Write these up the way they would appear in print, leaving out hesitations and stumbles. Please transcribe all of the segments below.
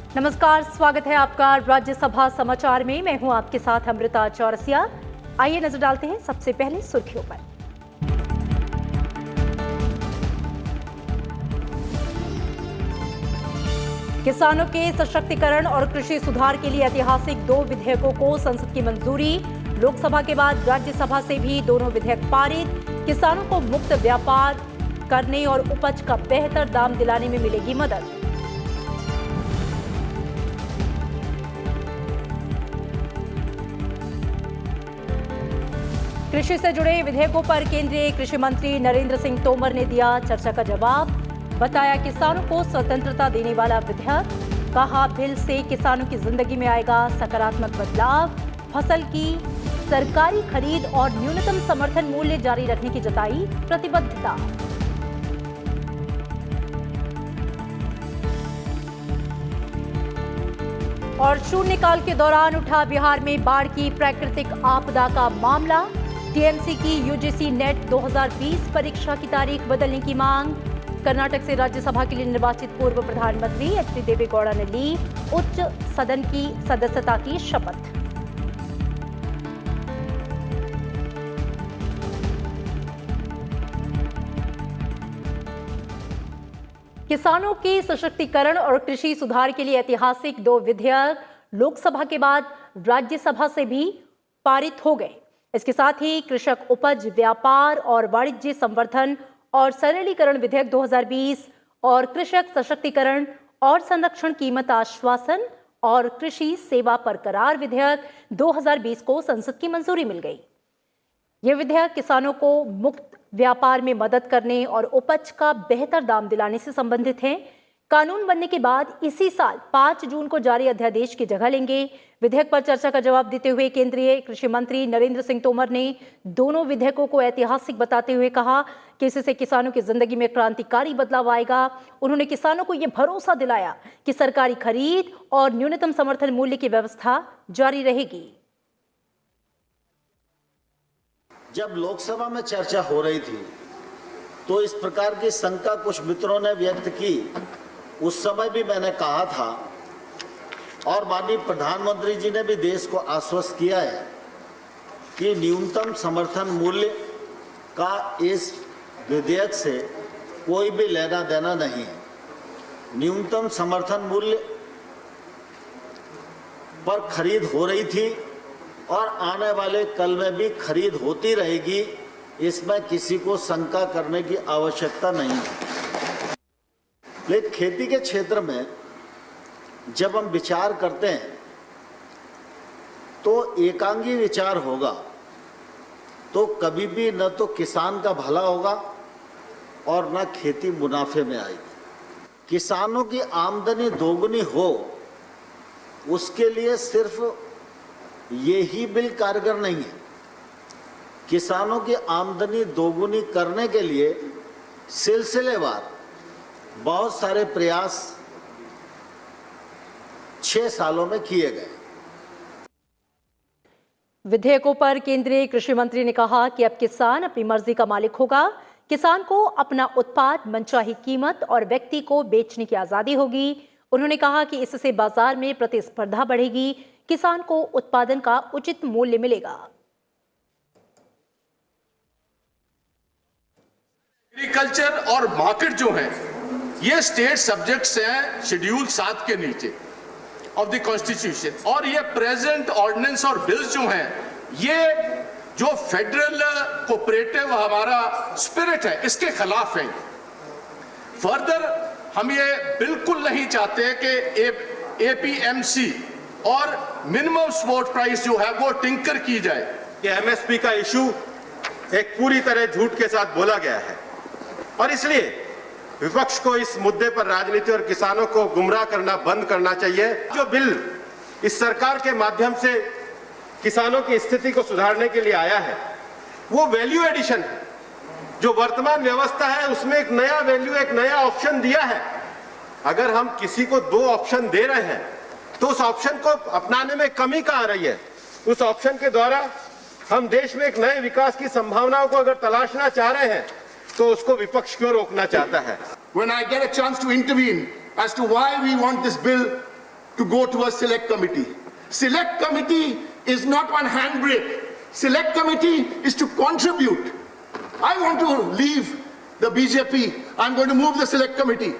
नमस्कार, स्वागत है आपका राज्यसभा समाचार में। मैं हूं आपके साथ अमृता चौरसिया। आइए नजर डालते हैं सबसे पहले सुर्खियों पर। किसानों के सशक्तिकरण और कृषि सुधार के लिए ऐतिहासिक 2 विधेयकों को संसद की मंजूरी। लोकसभा के बाद राज्यसभा से भी दोनों विधेयक पारित। किसानों को मुक्त व्यापार करने और उपज का बेहतर दाम दिलाने में मिलेगी मदद। कृषि से जुड़े विधेयकों पर केंद्रीय कृषि मंत्री नरेंद्र सिंह तोमर ने दिया चर्चा का जवाब। बताया किसानों को स्वतंत्रता देने वाला विधेयक। कहा बिल से किसानों की जिंदगी में आएगा सकारात्मक बदलाव। फसल की सरकारी खरीद और न्यूनतम समर्थन मूल्य जारी रखने की जताई प्रतिबद्धता। और शून्यकाल के दौरान उठा बिहार में बाढ़ की प्राकृतिक आपदा का मामला। टीएमसी की यूजीसी नेट 2020 परीक्षा की तारीख बदलने की मांग। कर्नाटक से राज्यसभा के लिए निर्वाचित पूर्व प्रधानमंत्री एच.डी. देवेगौड़ा ने ली उच्च सदन की सदस्यता की शपथ। किसानों के सशक्तिकरण और कृषि सुधार के लिए ऐतिहासिक 2 विधेयक लोकसभा के बाद राज्यसभा से भी पारित हो गए। इसके साथ ही कृषक उपज व्यापार और वाणिज्य संवर्धन और सरलीकरण विधेयक 2020 और कृषक सशक्तिकरण और संरक्षण कीमत आश्वासन और कृषि सेवा पर करार विधेयक 2020 को संसद की मंजूरी मिल गई। ये विधेयक किसानों को मुक्त व्यापार में मदद करने और उपज का बेहतर दाम दिलाने से संबंधित हैं। कानून बनने के बाद इसी साल 5 जून को जारी अध्यादेश की जगह लेंगे। विधेयक पर चर्चा का जवाब देते हुए केंद्रीय कृषि मंत्री नरेंद्र सिंह तोमर ने दोनों विधेयकों को ऐतिहासिक बताते हुए कहा कि इससे किसानों की जिंदगी में क्रांतिकारी बदलाव आएगा। उन्होंने किसानों को यह भरोसा दिलाया कि सरकारी खरीद और न्यूनतम समर्थन मूल्य की व्यवस्था जारी रहेगी। जब लोकसभा में चर्चा हो रही थी तो इस प्रकार की शंका कुछ मित्रों ने व्यक्त की। उस समय भी मैंने कहा था और माननीय प्रधानमंत्री जी ने भी देश को आश्वस्त किया है कि न्यूनतम समर्थन मूल्य का इस विधेयक से कोई भी लेना देना नहीं है। न्यूनतम समर्थन मूल्य पर खरीद हो रही थी और आने वाले कल में भी खरीद होती रहेगी। इसमें किसी को शंका करने की आवश्यकता नहीं है। लेकिन खेती के क्षेत्र में जब हम विचार करते हैं तो एकांगी विचार होगा तो कभी भी न तो किसान का भला होगा और न खेती मुनाफे में आएगी। किसानों की आमदनी दोगुनी हो उसके लिए सिर्फ ये ही बिल कारगर नहीं है। किसानों की आमदनी दोगुनी करने के लिए सिलसिलेवार बहुत सारे प्रयास 6 सालों में किए गए। विधेयकों पर केंद्रीय कृषि मंत्री ने कहा कि अब किसान अपनी मर्जी का मालिक होगा। किसान को अपना उत्पाद मनचाही कीमत और व्यक्ति को बेचने की आजादी होगी। उन्होंने कहा कि इससे बाजार में प्रतिस्पर्धा बढ़ेगी। किसान को उत्पादन का उचित मूल्य मिलेगा। एग्रीकल्चर और मार्केट जो है ये स्टेट सब्जेक्ट्स हैं शेड्यूल 7 के नीचे ऑफ द कॉन्स्टिट्यूशन। और ये प्रेजेंट ऑर्डिनेंस और बिल्स जो हैं ये जो फेडरल कोऑपरेटिव हमारा स्पिरिट है इसके खिलाफ है। फर्दर हम ये बिल्कुल नहीं चाहते कि एपीएमसी और मिनिमम सपोर्ट प्राइस जो है वो टिंकर की जाए। कि एमएसपी का इशू एक पूरी तरह झूठ के साथ बोला गया है और इसलिए विपक्ष को इस मुद्दे पर राजनीति और किसानों को गुमराह करना बंद करना चाहिए। जो बिल इस सरकार के माध्यम से किसानों की स्थिति को सुधारने के लिए आया है वो वैल्यू एडिशन है। जो वर्तमान व्यवस्था है उसमें एक नया वैल्यू, एक नया ऑप्शन दिया है। अगर हम किसी को 2 ऑप्शन दे रहे हैं तो उस ऑप्शन को अपनाने में कमी कहां आ रही है। उस ऑप्शन के द्वारा हम देश में एक नए विकास की संभावनाओं को अगर तलाशना चाह रहे हैं तो उसको विपक्ष क्यों रोकना चाहता है। When I get a chance to intervene as to why we want this bill to go to a select committee. Select committee is not one handbrake. Select committee is to contribute. I want to leave the BJP. I'm going to move the select committee.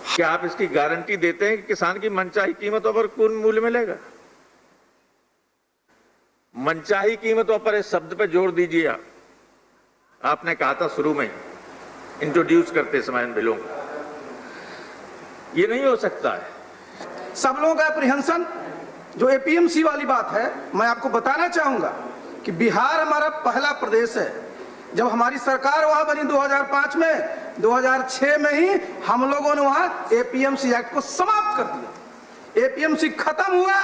क्या आप इसकी guarantee देते हैं कि किसान की मनचाही कीमतों पर कौन मूल्य मिलेगा? मनचाही कीमतों पर इस शब्द पे जोर दीजिए आप। आपने कहा था शुरू में इंट्रोड्यूस करते समय इन बिलों को, ये नहीं हो सकता है। सब लोगों का एप्रीहेंशन जो एपीएमसी वाली बात है, मैं आपको बताना चाहूंगा कि बिहार हमारा पहला प्रदेश है। जब हमारी सरकार वहां बनी 2005 में, 2006 में ही हम लोगों ने वहां एपीएमसी एक्ट को समाप्त कर दिया। एपीएमसी खत्म हुआ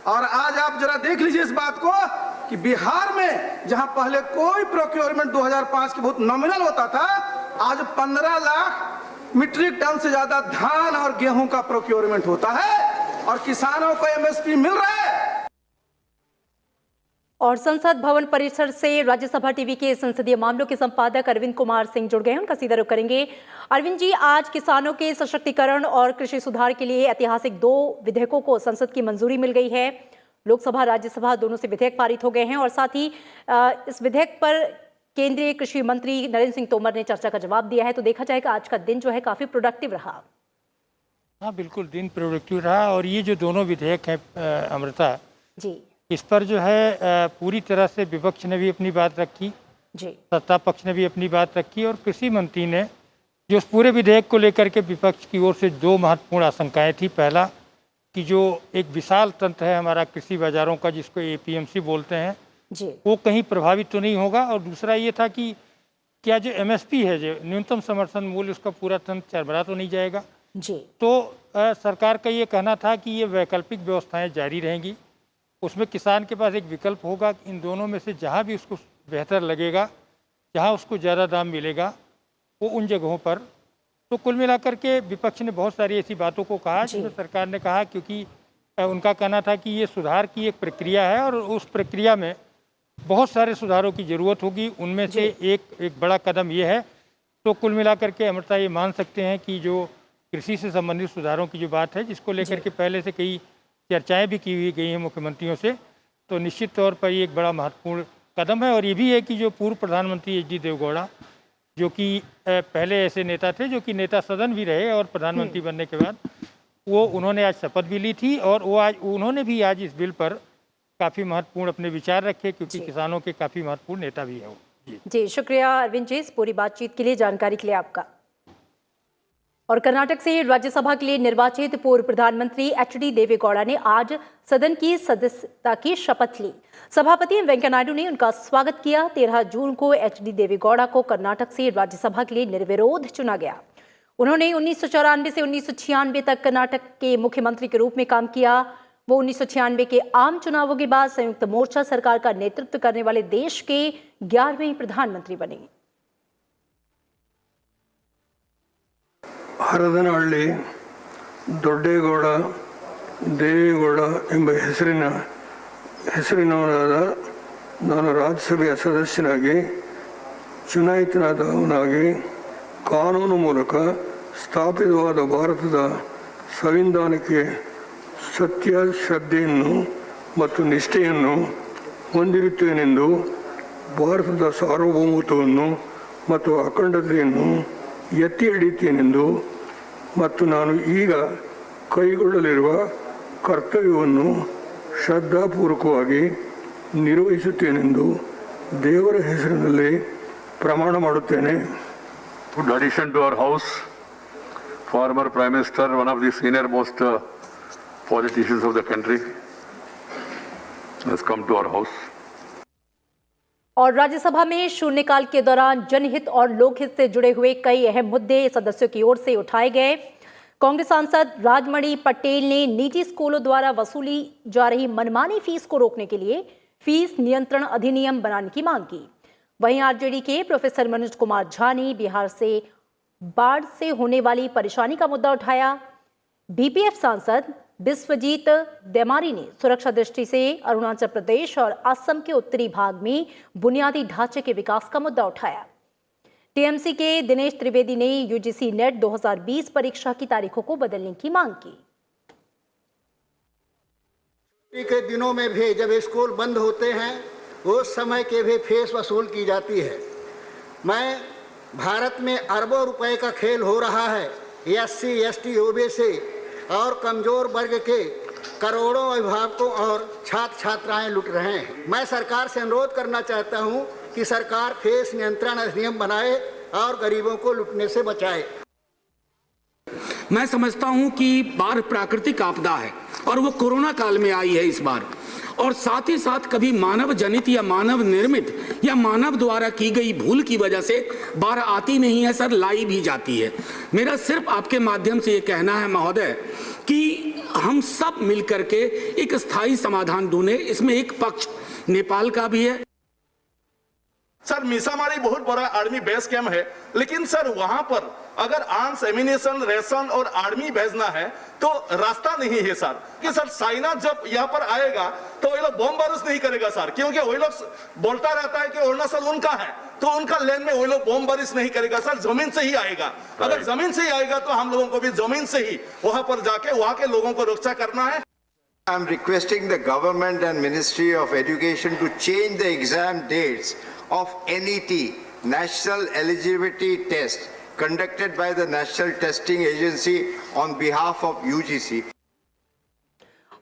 और आज आप जरा देख लीजिए इस बात को कि बिहार में जहां पहले कोई प्रोक्योरमेंट 2005 की बहुत नॉमिनल होता था, आज 15 लाख मीट्रिक टन से ज्यादा धान और गेहूं का प्रोक्योरमेंट होता है और किसानों को एमएसपी मिल रहा है। और संसद भवन परिसर से राज्यसभा टीवी के संसदीय मामलों के संपादक अरविंद कुमार सिंह जुड़ गए हैं। उनका सीधा रुख करेंगे। अरविंद जी, आज किसानों के सशक्तिकरण और कृषि सुधार के लिए ऐतिहासिक 2 विधेयकों को संसद की मंजूरी मिल गई है। लोकसभा राज्यसभा दोनों से विधेयक पारित हो गए हैं और साथ ही इस विधेयक पर केंद्रीय कृषि मंत्री नरेंद्र सिंह तोमर ने चर्चा का जवाब दिया है। तो देखा जाएगा आज का दिन जो है काफी प्रोडक्टिव रहा। हाँ, बिल्कुल दिन प्रोडक्टिव रहा। और ये जो दोनों विधेयक हैं अमृता जी, इस पर जो है पूरी तरह से विपक्ष ने भी अपनी बात रखी जी, सत्ता पक्ष ने भी अपनी बात रखी और कृषि मंत्री ने जो उस पूरे विधेयक को लेकर के विपक्ष की ओर से 2 महत्वपूर्ण आशंकाएं थी। पहला कि जो एक विशाल तंत्र है हमारा कृषि बाजारों का, जिसको एपीएमसी बोलते हैं जी, वो कहीं प्रभावित तो नहीं होगा। और दूसरा ये था कि क्या जो एमएसपी है, जो न्यूनतम समर्थन मूल्य, उसका पूरा तंत्र चरमरा तो नहीं जाएगा। जी, तो सरकार का ये कहना था कि ये वैकल्पिक व्यवस्थाएं जारी रहेंगी, उसमें किसान के पास एक विकल्प होगा। इन दोनों में से जहां भी उसको बेहतर लगेगा, जहां उसको ज़्यादा दाम मिलेगा, वो उन जगहों पर। तो कुल मिलाकर के विपक्ष ने बहुत सारी ऐसी बातों को कहा जिसमें सरकार ने कहा, क्योंकि उनका कहना था कि ये सुधार की एक प्रक्रिया है और उस प्रक्रिया में बहुत सारे सुधारों की ज़रूरत होगी। उनमें से एक बड़ा कदम ये है। तो कुल मिलाकर के अमृता ये मान सकते हैं कि जो कृषि से संबंधित सुधारों की जो बात है, जिसको लेकर के पहले से कई चर्चाएं भी की हुई गई हैं मुख्यमंत्रियों से, तो निश्चित तौर पर ये एक बड़ा महत्वपूर्ण कदम है। और ये भी है कि जो पूर्व प्रधानमंत्री एच.डी. देवेगौड़ा, जो कि पहले ऐसे नेता थे जो कि नेता सदन भी रहे और प्रधानमंत्री बनने के बाद उन्होंने आज शपथ भी ली थी और उन्होंने भी आज इस बिल पर काफ़ी महत्वपूर्ण अपने विचार रखे, क्योंकि किसानों के काफ़ी महत्वपूर्ण नेता भी है वो। जी, शुक्रिया अरविंद जी इस पूरी बातचीत के लिए, जानकारी के लिए आपका। और कर्नाटक से राज्यसभा के लिए निर्वाचित पूर्व प्रधानमंत्री एच.डी. देवेगौड़ा ने आज सदन की सदस्यता की शपथ ली। सभापति वेंकैया नायडू ने उनका स्वागत किया। 13 जून को एच.डी. देवेगौड़ा को कर्नाटक से राज्यसभा के लिए निर्विरोध चुना गया। उन्होंने 1994 से 1996 तक कर्नाटक के मुख्यमंत्री के रूप में काम किया। वो 1996 के आम चुनावों के बाद संयुक्त मोर्चा सरकार का नेतृत्व करने वाले देश के 11वें प्रधानमंत्री बने। ಹರದನಹಳ್ಳಿ ದೊಡ್ಡೇಗೌಡ ದೇವೇಗೌಡ ಎಂಬ ಹೆಸರಿನವರಾದ ನಾನು ರಾಜ್ಯಸಭೆಯ ಸದಸ್ಯನಾಗಿ ಚುನಾಯಿತನಾದವನಾಗಿ ಕಾನೂನು ಮೂಲಕ ಸ್ಥಾಪಿತವಾದ ಭಾರತದ ಸಂವಿಧಾನಕ್ಕೆ ಸತ್ಯ ಶ್ರದ್ಧೆಯನ್ನು ಮತ್ತು ನಿಷ್ಠೆಯನ್ನು ಹೊಂದಿರುತ್ತೇನೆಂದು ಭಾರತದ ಸಾರ್ವಭೌಮತ್ವವನ್ನು ಮತ್ತು ಅಖಂಡತೆಯನ್ನು ಎತ್ತಿ ಹಿಡಿಯುತ್ತೇನೆಂದು ಮತ್ತು ನಾನು ಈಗ ಕೈಗೊಳ್ಳಲಿರುವ ಕರ್ತವ್ಯವನ್ನು ಶ್ರದ್ಧಾಪೂರ್ವಕವಾಗಿ ನಿರ್ವಹಿಸುತ್ತೇನೆಂದು ದೇವರ ಹೆಸರಿನಲ್ಲಿ ಪ್ರಮಾಣ ಮಾಡುತ್ತೇನೆ. Good addition to our house, former Prime Minister, one of the senior most politicians of the country, has come to our house. और राज्यसभा में शून्यकाल के दौरान जनहित और लोकहित से जुड़े हुए कई अहम मुद्दे सदस्यों की ओर से उठाए गए। कांग्रेस सांसद राजमणि पटेल ने निजी स्कूलों द्वारा वसूली जा रही मनमानी फीस को रोकने के लिए फीस नियंत्रण अधिनियम बनाने की मांग की। वहीं आरजेडी के प्रोफेसर मनोज कुमार झा ने बिहार से बाढ़ से होने वाली परेशानी का मुद्दा उठाया। बीपीएफ सांसद बिस्वजीत देमारी ने सुरक्षा दृष्टि से अरुणाचल प्रदेश और असम के उत्तरी भाग में बुनियादी ढांचे के विकास का मुद्दा उठाया। टीएमसी के दिनेश त्रिवेदी ने यूजीसी नेट 2020 परीक्षा की तारीखों को बदलने की मांग की। के दिनों में भी जब स्कूल बंद होते हैं उस समय के भी फीस वसूल की जाती है। मैं भारत में अरबों रुपए का खेल हो रहा है, SC, ST, OBC और कमजोर वर्ग के करोड़ों अभिभावकों और छात्र छात्राएं लुट रहे हैं। मैं सरकार से अनुरोध करना चाहता हूं कि सरकार फीस नियंत्रण अधिनियम बनाए और गरीबों को लुटने से बचाए। मैं समझता हूं कि बाढ़ प्राकृतिक आपदा है और वो कोरोना काल में आई है इस बार, और साथ ही साथ कभी मानव जनित या मानव निर्मित या मानव द्वारा की गई भूल की वजह से बाढ़ आती नहीं है सर, लाई भी जाती है। मेरा सिर्फ आपके माध्यम से ये कहना है महोदय कि हम सब मिलकर के एक स्थायी समाधान ढूंढें। इसमें एक पक्ष नेपाल का भी है। सर मीसामारी बहुत बड़ा आर्मी बेस कैंप है, लेकिन सर वहां पर अगर आर्म्स, एमिनेशन, रेशन और आर्मी भेजना है तो रास्ता नहीं है सर। कि सर चाइना जब यहाँ पर आएगा तो ये लोग बम बारूद नहीं करेगा सर, क्योंकि वही लोग बोलता रहता है कि अरुणाचल उनका है, तो उनका लैंड में वही लोग बम बारिश नहीं करेगा सर, जमीन से ही आएगा। अगर जमीन से ही आएगा तो हम लोगों को भी जमीन से ही वहां पर जाके वहां के लोगों को रक्षा करना है। I'm requesting the government and Ministry of Education to change the exam dates of NET, National Eligibility Test, conducted by the National Testing Agency on behalf of UGC.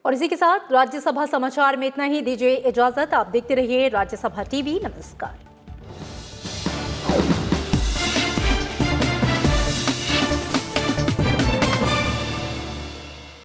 और इसी के साथ राज्यसभा समाचार में इतना ही। दीजिए इजाजत। आप देखते रहिए राज्यसभा टीवी। नमस्कार।